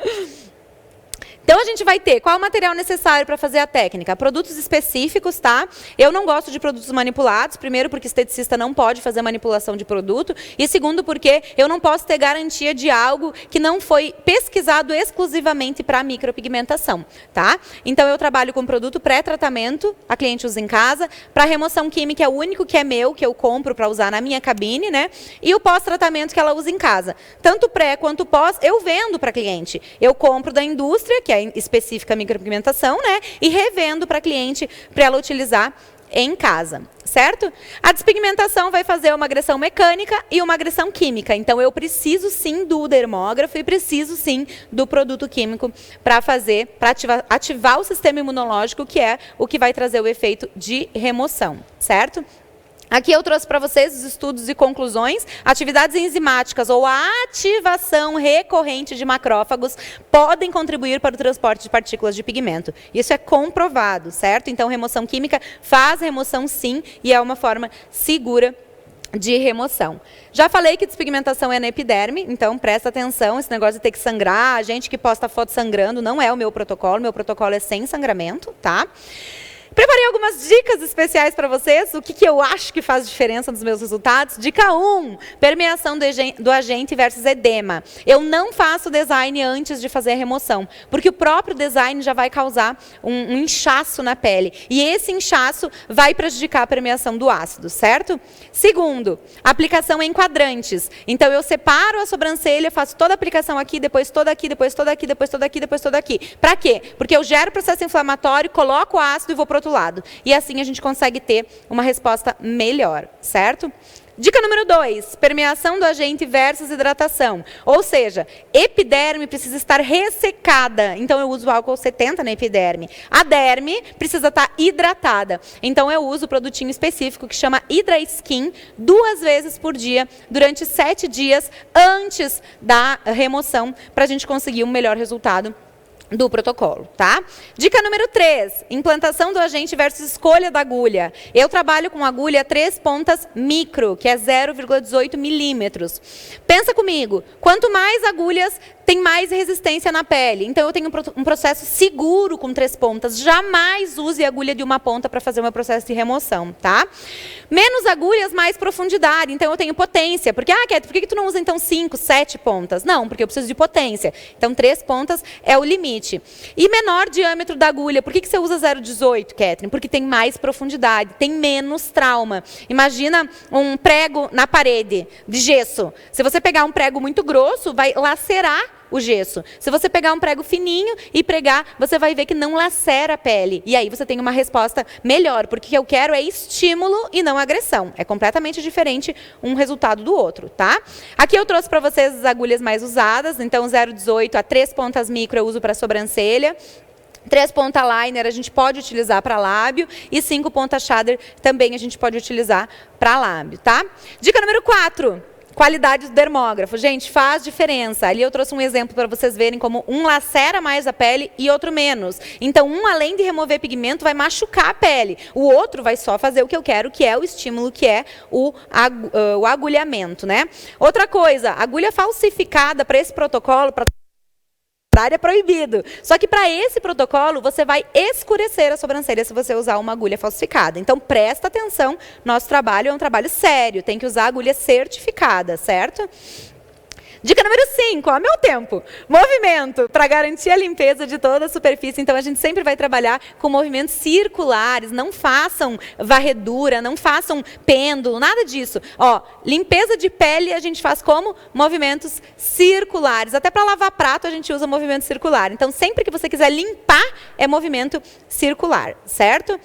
Então, a gente vai ter qual o material necessário para fazer a técnica? Produtos específicos, tá? Eu não gosto de produtos manipulados. Primeiro, porque esteticista não pode fazer manipulação de produto. E segundo, porque eu não posso ter garantia de algo que não foi pesquisado exclusivamente para micropigmentação, tá? Então, eu trabalho com produto pré-tratamento, a cliente usa em casa. Para remoção química, é o único que é meu, que eu compro para usar na minha cabine, né? E o pós-tratamento que ela usa em casa. Tanto pré quanto pós, eu vendo para a cliente. Eu compro da indústria, que é específica micropigmentação, né? E revendo para a cliente, para ela utilizar em casa, certo? A despigmentação vai fazer uma agressão mecânica e uma agressão química. Então, eu preciso sim do dermógrafo e preciso sim do produto químico para ativar o sistema imunológico, que é o que vai trazer o efeito de remoção, certo? Aqui eu trouxe para vocês os estudos e conclusões. Atividades enzimáticas ou a ativação recorrente de macrófagos podem contribuir para o transporte de partículas de pigmento. Isso é comprovado, certo? Então, remoção química faz remoção sim e é uma forma segura de remoção. Já falei que despigmentação é na epiderme, então presta atenção, esse negócio de ter que sangrar, a gente que posta foto sangrando não é o meu protocolo é sem sangramento, tá? Preparei algumas dicas especiais para vocês, o que eu acho que faz diferença nos meus resultados. Dica 1, permeação do agente versus edema. Eu não faço design antes de fazer a remoção, porque o próprio design já vai causar um inchaço na pele. E esse inchaço vai prejudicar a permeação do ácido, certo? Segundo, aplicação em quadrantes. Então, eu separo a sobrancelha, faço toda a aplicação aqui, depois toda aqui, depois toda aqui, depois toda aqui, depois toda aqui. Para quê? Porque eu gero processo inflamatório, coloco o ácido e vou para outro lado. E assim a gente consegue ter uma resposta melhor, certo? Dica número 2, permeação do agente versus hidratação. Ou seja, epiderme precisa estar ressecada. Então, eu uso álcool 70 na epiderme. A derme precisa estar hidratada. Então, eu uso o produtinho específico que chama Hydra Skin 2 vezes por dia, durante 7 dias antes da remoção, para a gente conseguir um melhor resultado do protocolo, tá? Dica número 3, implantação do agente versus escolha da agulha. Eu trabalho com agulha 3 pontas micro, que é 0,18 milímetros. Pensa comigo, quanto mais agulhas, tem mais resistência na pele. Então, eu tenho um processo seguro com 3 pontas. Jamais use agulha de 1 ponta para fazer o meu processo de remoção, tá? Menos agulhas, mais profundidade. Então, eu tenho potência. Porque, Cat, por que tu não usa, então, 5, 7 pontas? Não, porque eu preciso de potência. Então, 3 pontas é o limite. E menor diâmetro da agulha. Por que você usa 0,18, Catherine? Porque tem mais profundidade, tem menos trauma. Imagina um prego na parede de gesso. Se você pegar um prego muito grosso, vai lacerar o gesso. Se você pegar um prego fininho e pregar, você vai ver que não lacera a pele. E aí você tem uma resposta melhor, porque o que eu quero é estímulo e não agressão. É completamente diferente um resultado do outro, tá? Aqui eu trouxe para vocês as agulhas mais usadas. Então, 0,18 a 3 pontas micro eu uso para sobrancelha. 3 ponta liner a gente pode utilizar para lábio e 5 ponta shader também a gente pode utilizar para lábio, tá? Dica número 4. Qualidade do dermógrafo. Gente, faz diferença. Ali eu trouxe um exemplo para vocês verem como um lacera mais a pele e outro menos. Então, um, além de remover pigmento, vai machucar a pele. O outro vai só fazer o que eu quero, que é o estímulo, que é o agulhamento, né? Outra coisa, agulha falsificada para esse protocolo, é proibido. Só que para esse protocolo, você vai escurecer a sobrancelha se você usar uma agulha falsificada. Então, presta atenção, nosso trabalho é um trabalho sério, tem que usar agulha certificada, certo? Dica número 5, ó, meu tempo. Movimento, para garantir a limpeza de toda a superfície. Então, a gente sempre vai trabalhar com movimentos circulares. Não façam varredura, não façam pêndulo, nada disso. Ó, limpeza de pele a gente faz como? Movimentos circulares. Até para lavar prato a gente usa movimento circular. Então, sempre que você quiser limpar, é movimento circular, certo?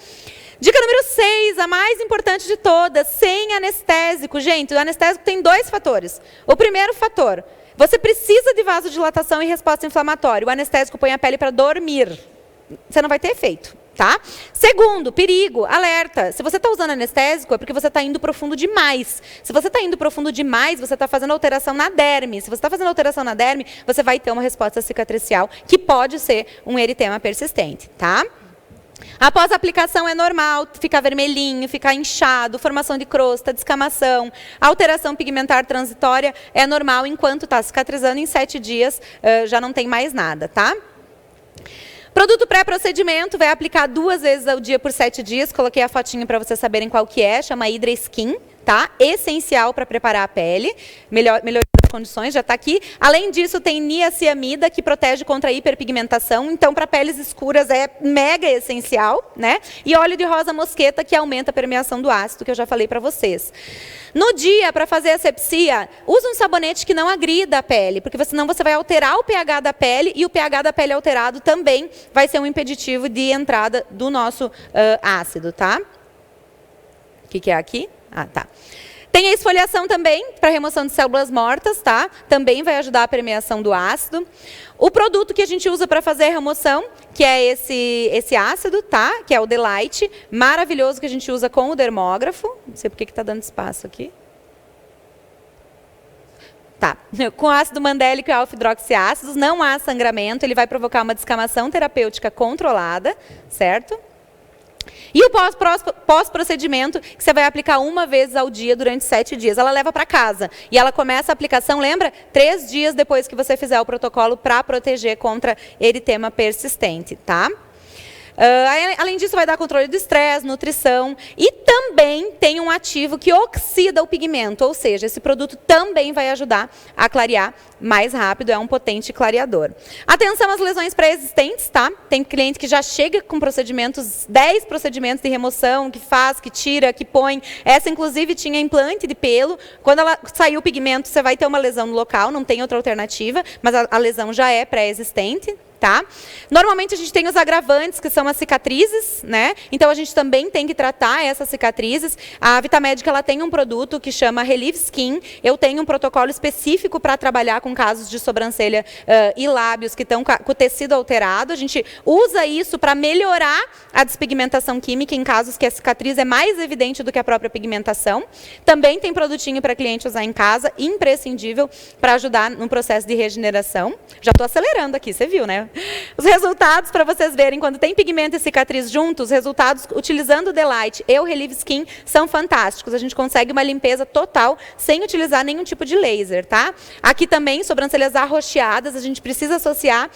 Dica número 6, a mais importante de todas, sem anestésico. Gente, o anestésico tem 2 fatores. O primeiro fator, você precisa de vasodilatação e resposta inflamatória. O anestésico põe a pele para dormir. Você não vai ter efeito, tá? Segundo, perigo, alerta. Se você está usando anestésico, é porque você está indo profundo demais. Se você está indo profundo demais, você está fazendo alteração na derme. Se você está fazendo alteração na derme, você vai ter uma resposta cicatricial, que pode ser um eritema persistente, tá? Após a aplicação é normal, ficar vermelhinho, ficar inchado, formação de crosta, descamação, alteração pigmentar transitória é normal enquanto está cicatrizando. Em 7 dias já não tem mais nada, tá? Produto pré-procedimento, vai aplicar 2 vezes ao dia por 7 dias. Coloquei a fotinho para vocês saberem qual que é, chama Hydra Skin, tá? Essencial para preparar a pele, melhorar as condições, já está aqui. Além disso, tem niacinamida, que protege contra a hiperpigmentação, então para peles escuras é mega essencial, né? E óleo de rosa mosqueta, que aumenta a permeação do ácido, que eu já falei para vocês. No dia, para fazer asepsia, use um sabonete que não agrida a pele, porque senão você vai alterar o pH da pele, e o pH da pele alterado também vai ser um impeditivo de entrada do nosso ácido, tá? O que é aqui? Ah, tá. Tem a esfoliação também, para remoção de células mortas, tá? Também vai ajudar a permeação do ácido. O produto que a gente usa para fazer a remoção, que é esse ácido, tá? Que é o Delight, maravilhoso, que a gente usa com o dermógrafo. Não sei por que está dando espaço aqui. Tá. Com ácido mandélico e alfa-hidroxiácidos, não há sangramento, ele vai provocar uma descamação terapêutica controlada, certo? E o pós-procedimento, que você vai aplicar uma vez ao dia durante 7 dias. Ela leva para casa. E ela começa a aplicação, lembra? 3 dias depois que você fizer o protocolo para proteger contra eritema persistente, tá? Além disso, vai dar controle do estresse, nutrição e também tem um ativo que oxida o pigmento, ou seja, esse produto também vai ajudar a clarear mais rápido, é um potente clareador. Atenção às lesões pré-existentes, tá? Tem cliente que já chega com procedimentos, 10 procedimentos de remoção, que faz, que tira, que põe. Essa, inclusive, tinha implante de pelo. Quando ela saiu o pigmento, você vai ter uma lesão no local, não tem outra alternativa, mas a lesão já é pré-existente. Tá? Normalmente a gente tem os agravantes, que são as cicatrizes, né? Então a gente também tem que tratar essas cicatrizes. A Vitamédica, ela tem um produto que chama Relieve Skin. Eu tenho um protocolo específico para trabalhar com casos de sobrancelha e lábios que estão com o tecido alterado. A gente usa isso para melhorar a despigmentação química em casos que a cicatriz é mais evidente do que a própria pigmentação. Também tem produtinho para cliente usar em casa, imprescindível para ajudar no processo de regeneração. Já estou acelerando aqui, você viu, né? Os resultados, para vocês verem, quando tem pigmento e cicatriz juntos, os resultados utilizando o Delight e o Relieve Skin são fantásticos. A gente consegue uma limpeza total sem utilizar nenhum tipo de laser, tá? Aqui também, sobrancelhas arroxeadas, a gente precisa associar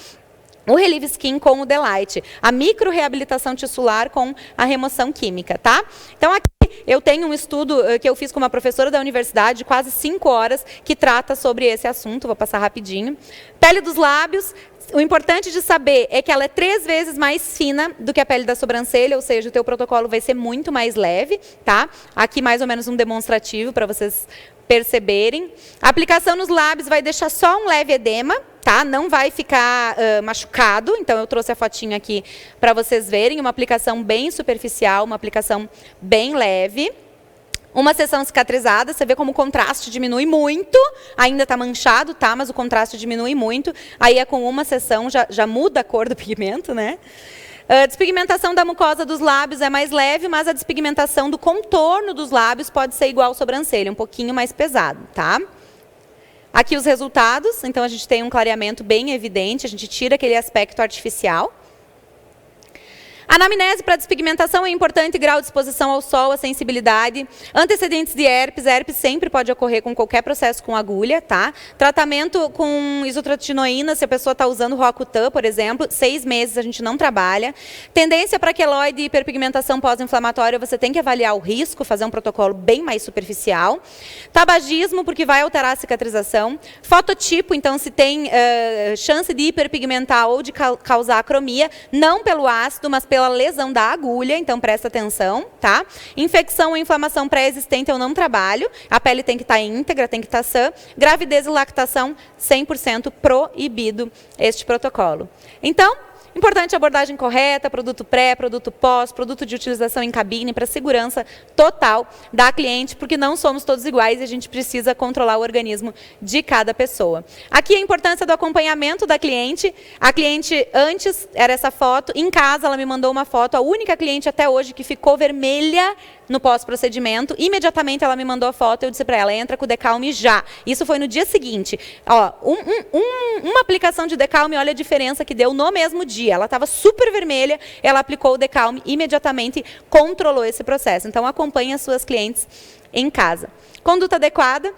o Relieve Skin com o Delight, a micro-reabilitação tissular com a remoção química, tá? Então, aqui eu tenho um estudo que eu fiz com uma professora da universidade, de quase 5 horas, que trata sobre esse assunto, vou passar rapidinho. Pele dos lábios, o importante de saber é que ela é 3 vezes mais fina do que a pele da sobrancelha, ou seja, o teu protocolo vai ser muito mais leve, tá? Aqui mais ou menos um demonstrativo para vocês perceberem. A aplicação nos lábios vai deixar só um leve edema, tá? Não vai ficar machucado, então eu trouxe a fotinha aqui para vocês verem, uma aplicação bem superficial, uma aplicação bem leve. Uma sessão cicatrizada, você vê como o contraste diminui muito, ainda está manchado, tá? Mas o contraste diminui muito, aí é com uma sessão, já muda a cor do pigmento, né? A despigmentação da mucosa dos lábios é mais leve, mas a despigmentação do contorno dos lábios pode ser igual à sobrancelha, um pouquinho mais pesado, tá? Aqui os resultados, então a gente tem um clareamento bem evidente, a gente tira aquele aspecto artificial. A anamnese para despigmentação é importante, grau de exposição ao sol, a sensibilidade. Antecedentes de herpes, herpes sempre pode ocorrer com qualquer processo com agulha, tá? Tratamento com isotretinoína, se a pessoa está usando Roacutan, por exemplo, 6 meses a gente não trabalha. Tendência para queloide e hiperpigmentação pós-inflamatória, você tem que avaliar o risco, fazer um protocolo bem mais superficial. Tabagismo, porque vai alterar a cicatrização. Fototipo, então se tem chance de hiperpigmentar ou de causar acromia, não pelo ácido, mas pela lesão da agulha, então presta atenção, tá? Infecção ou inflamação pré-existente eu não trabalho, a pele tem que estar íntegra, tem que estar sã. Gravidez e lactação, 100% proibido este protocolo. Então, importante abordagem correta, produto pré, produto pós, produto de utilização em cabine para segurança total da cliente, porque não somos todos iguais e a gente precisa controlar o organismo de cada pessoa. Aqui a importância do acompanhamento da cliente. A cliente antes era essa foto, em casa ela me mandou uma foto, a única cliente até hoje que ficou vermelha no pós-procedimento, imediatamente ela me mandou a foto, eu disse para ela, entra com o Decalme já. Isso foi no dia seguinte. Ó, uma aplicação de Decalme, olha a diferença que deu no mesmo dia. Ela estava super vermelha, ela aplicou o Decalme, imediatamente controlou esse processo. Então, acompanhe as suas clientes em casa. Conduta adequada.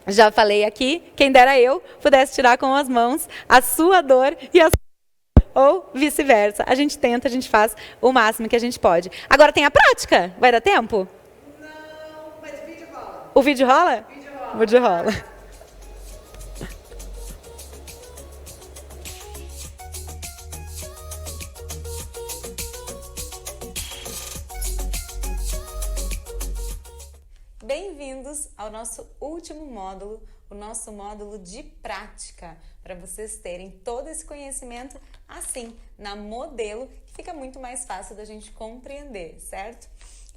Já falei aqui, quem dera eu pudesse tirar com as mãos a sua dor e a ou vice-versa. A gente tenta, a gente faz o máximo que a gente pode. Agora tem a prática. Vai dar tempo? Não, mas o vídeo rola. O vídeo rola? O vídeo rola. O vídeo rola. Bem-vindos ao nosso último módulo, o nosso módulo de prática, para vocês terem todo esse conhecimento assim, na modelo, que fica muito mais fácil da gente compreender, certo?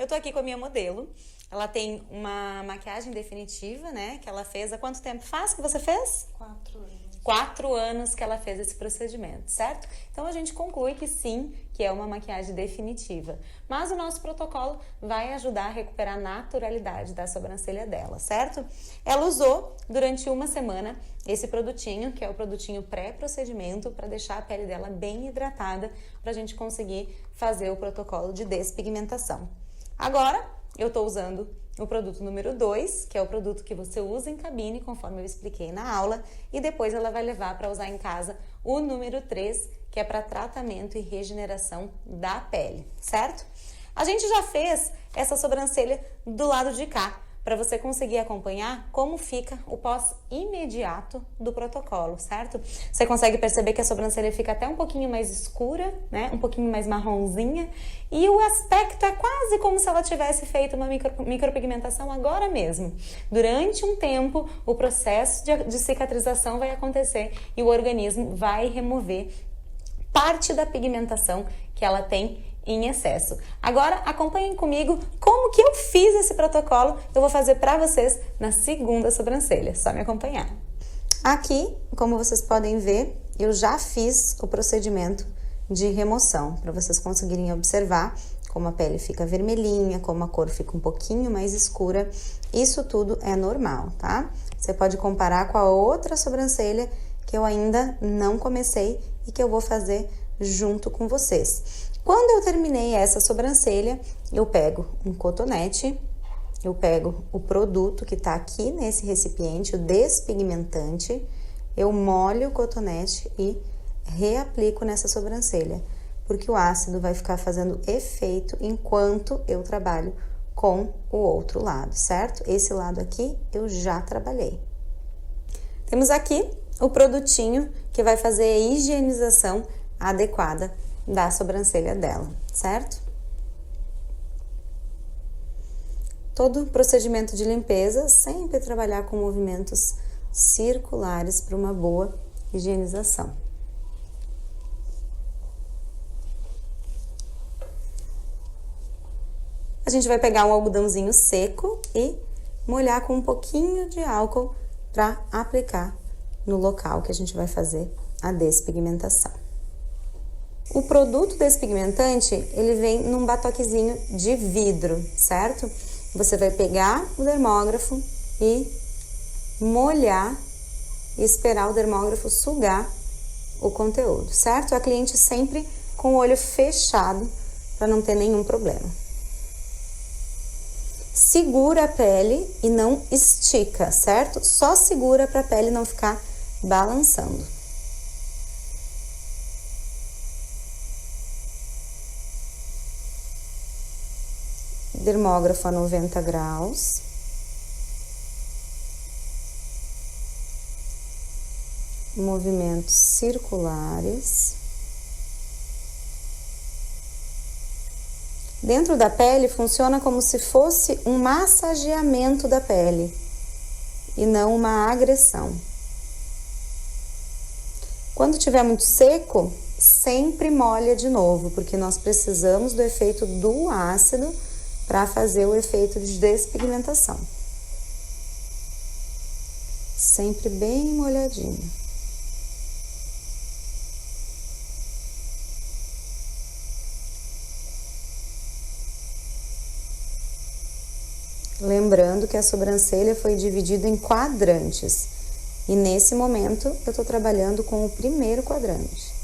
Eu tô aqui com a minha modelo. Ela tem uma maquiagem definitiva, né? Que ela fez. Há quanto tempo faz que você fez? 4 anos. 4 anos que ela fez esse procedimento, certo? Então a gente conclui que sim, que é uma maquiagem definitiva. Mas o nosso protocolo vai ajudar a recuperar a naturalidade da sobrancelha dela, certo? Ela usou durante uma semana esse produtinho, que é o produtinho pré-procedimento, para deixar a pele dela bem hidratada, para a gente conseguir fazer o protocolo de despigmentação. Agora, eu estou usando o produto número 2, que é o produto que você usa em cabine, conforme eu expliquei na aula, e depois ela vai levar para usar em casa o número 3, que é para tratamento e regeneração da pele, certo? A gente já fez essa sobrancelha do lado de cá, para você conseguir acompanhar como fica o pós-imediato do protocolo, certo? Você consegue perceber que a sobrancelha fica até um pouquinho mais escura, né? Um pouquinho mais marronzinha, e o aspecto é quase como se ela tivesse feito uma micropigmentação agora mesmo. Durante um tempo, o processo de cicatrização vai acontecer e o organismo vai remover parte da pigmentação que ela tem em excesso. Agora, acompanhem comigo como que eu fiz esse protocolo. Eu vou fazer para vocês na segunda sobrancelha. Só me acompanhar. Aqui, como vocês podem ver, eu já fiz o procedimento de remoção, para vocês conseguirem observar como a pele fica vermelhinha, como a cor fica um pouquinho mais escura. Isso tudo é normal, tá? Você pode comparar com a outra sobrancelha que eu ainda não comecei e que eu vou fazer junto com vocês. Quando eu terminei essa sobrancelha, eu pego um cotonete, eu pego o produto que tá aqui nesse recipiente, o despigmentante, eu molho o cotonete e reaplico nessa sobrancelha, porque o ácido vai ficar fazendo efeito enquanto eu trabalho com o outro lado, certo? Esse lado aqui eu já trabalhei. Temos aqui o produtinho que vai fazer a higienização adequada da sobrancelha dela, certo? Todo procedimento de limpeza, sempre trabalhar com movimentos circulares para uma boa higienização. A gente vai pegar um algodãozinho seco e molhar com um pouquinho de álcool para aplicar no local que a gente vai fazer a despigmentação. O produto despigmentante, ele vem num batoquezinho de vidro, certo? Você vai pegar o dermógrafo e molhar e esperar o dermógrafo sugar o conteúdo, certo? A cliente sempre com o olho fechado para não ter nenhum problema. Segura a pele e não estica, certo? Só segura para a pele não ficar balançando. Dermógrafo a 90 graus. Movimentos circulares. Dentro da pele funciona como se fosse um massageamento da pele e não uma agressão. Quando estiver muito seco, sempre molha de novo, porque nós precisamos do efeito do ácido para fazer o efeito de despigmentação. Sempre bem molhadinho. Lembrando que a sobrancelha foi dividida em quadrantes. E nesse momento eu estou trabalhando com o primeiro quadrante.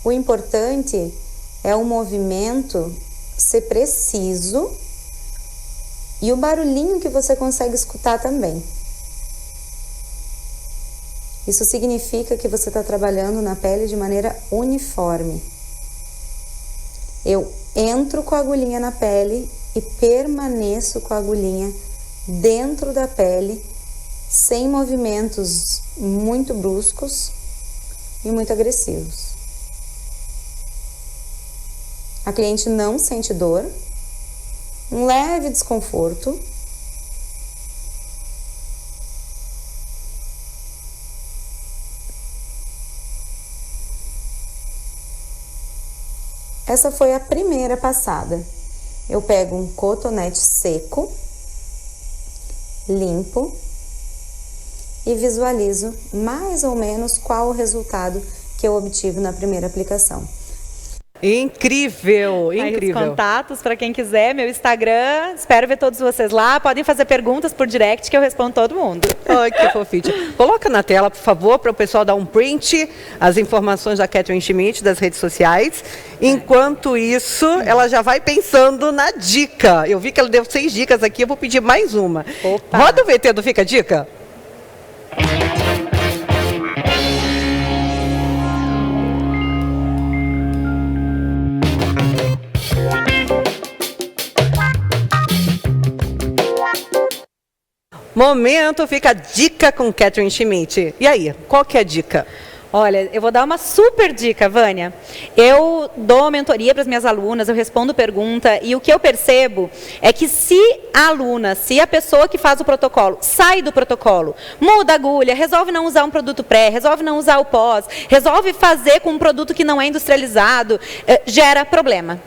O importante é o movimento ser preciso e o barulhinho que você consegue escutar também. Isso significa que você está trabalhando na pele de maneira uniforme. Eu entro com a agulhinha na pele e permaneço com a agulhinha dentro da pele, sem movimentos muito bruscos e muito agressivos. A cliente não sente dor, um leve desconforto. Essa foi a primeira passada. eu pego um cotonete seco, limpo, e visualizo mais ou menos qual o resultado que eu obtive na primeira aplicação. Incrível, incrível. Aí os contatos para quem quiser, meu Instagram, espero ver todos vocês lá. Podem fazer perguntas por direct que eu respondo todo mundo. Ai, que fofinho. Coloca na tela, por favor, para o pessoal dar um print, as informações da Catherine Schmidt, das redes sociais. Enquanto isso, ela já vai pensando na dica. Eu vi que ela deu 6 dicas aqui, eu vou pedir mais uma. Opa. Roda o VT do Fica a Dica. Momento, fica a dica com Catherine Schmidt. E aí, qual que é a dica? Olha, eu vou dar uma super dica, Vânia. Eu dou mentoria para as minhas alunas, eu respondo pergunta e o que eu percebo é que se a pessoa que faz o protocolo sai do protocolo, muda a agulha, resolve não usar um produto pré, resolve não usar o pós, resolve fazer com um produto que não é industrializado, gera problema.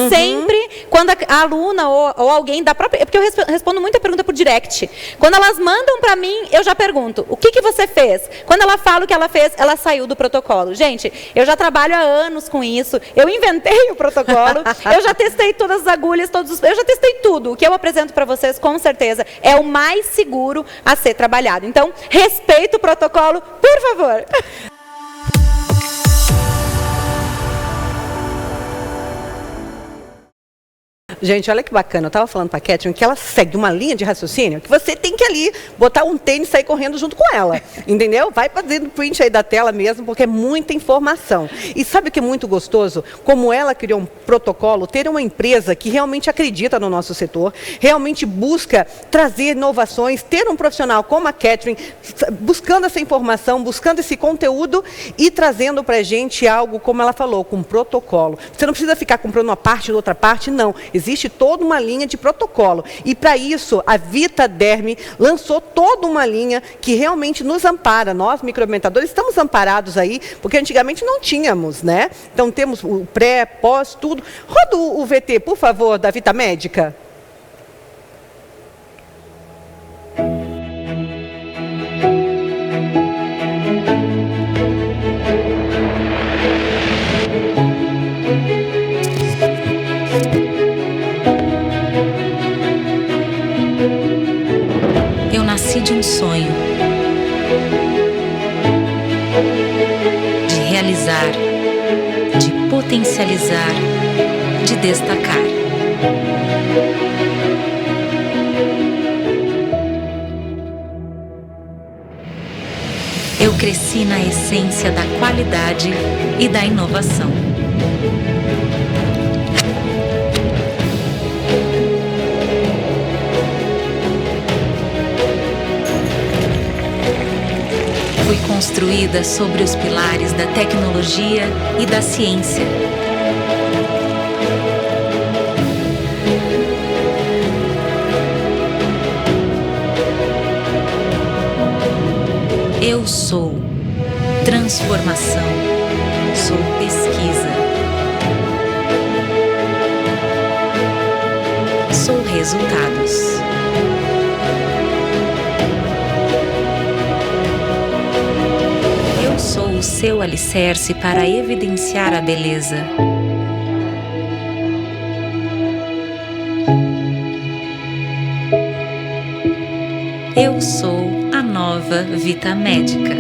Sempre, quando a aluna ou alguém da própria... Porque eu respondo muita pergunta por direct. Quando elas mandam para mim, eu já pergunto, o que você fez? Quando ela fala o que ela fez, ela saiu do protocolo. Gente, eu já trabalho há anos com isso, eu inventei o protocolo, eu já testei todas as agulhas, eu já testei tudo. O que eu apresento para vocês, com certeza, é o mais seguro a ser trabalhado. Então, respeita o protocolo, por favor. Gente, olha que bacana, eu estava falando para a Catherine que ela segue uma linha de raciocínio que você tem que ali botar um tênis e sair correndo junto com ela, entendeu? Vai fazendo print aí da tela mesmo, porque é muita informação. E sabe o que é muito gostoso? Como ela criou um protocolo, ter uma empresa que realmente acredita no nosso setor, realmente busca trazer inovações, ter um profissional como a Catherine, buscando essa informação, buscando esse conteúdo e trazendo para a gente algo, como ela falou, com protocolo. Você não precisa ficar comprando uma parte ou outra parte, não. Existe toda uma linha de protocolo. E para isso, a Vitaderm lançou toda uma linha que realmente nos ampara. Nós, microambientadores, estamos amparados aí, porque antigamente não tínhamos, né? Então temos o pré, pós, tudo. Roda o VT, por favor, da Vitamédica. Nasci de um sonho, de realizar, de potencializar, de destacar. Eu cresci na essência da qualidade e da inovação. Fui construída sobre os pilares da tecnologia e da ciência. Eu sou transformação, sou pesquisa, sou resultados. Eu sou o seu alicerce para evidenciar a beleza. Eu sou a nova Vitamédica.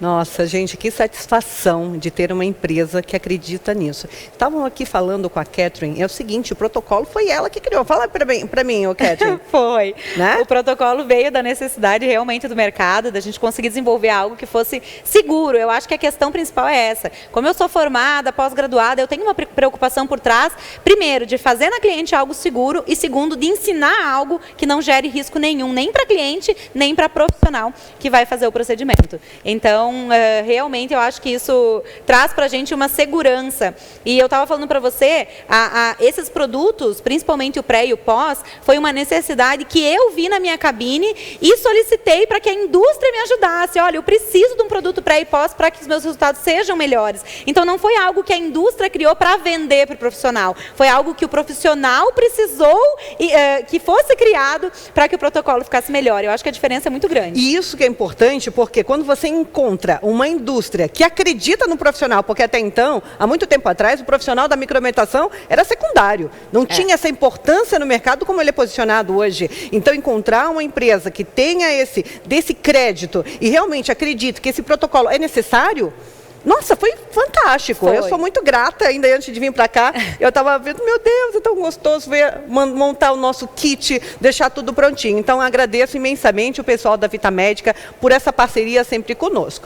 Nossa, gente, que satisfação de ter uma empresa que acredita nisso. Estavam aqui falando com a Catherine, é o seguinte, o protocolo foi ela que criou. Fala para mim, Catherine. Foi. Né? O protocolo veio da necessidade realmente do mercado, da gente conseguir desenvolver algo que fosse seguro. Eu acho que a questão principal é essa. Como eu sou formada, pós-graduada, eu tenho uma preocupação por trás, primeiro, de fazer na cliente algo seguro e segundo, de ensinar algo que não gere risco nenhum, nem para cliente, nem para profissional que vai fazer o procedimento. Então, Então, realmente, eu acho que isso traz para a gente uma segurança. E eu estava falando para você, esses produtos, principalmente o pré e o pós, foi uma necessidade que eu vi na minha cabine e solicitei para que a indústria me ajudasse. Olha, eu preciso de um produto pré e pós para que os meus resultados sejam melhores. Então, não foi algo que a indústria criou para vender para o profissional. Foi algo que o profissional precisou que fosse criado para que o protocolo ficasse melhor. Eu acho que a diferença é muito grande. E isso que é importante, porque quando você encontra uma indústria que acredita no profissional, porque até então, há muito tempo atrás, o profissional da microalimentação era secundário. Não tinha essa importância no mercado como ele é posicionado hoje. Então, encontrar uma empresa que tenha desse crédito e realmente acredite que esse protocolo é necessário, nossa, foi fantástico. Foi. Eu sou muito grata, ainda antes de vir para cá, eu estava vendo, meu Deus, é tão gostoso montar o nosso kit, deixar tudo prontinho. Então, agradeço imensamente o pessoal da Vitamédica por essa parceria sempre conosco.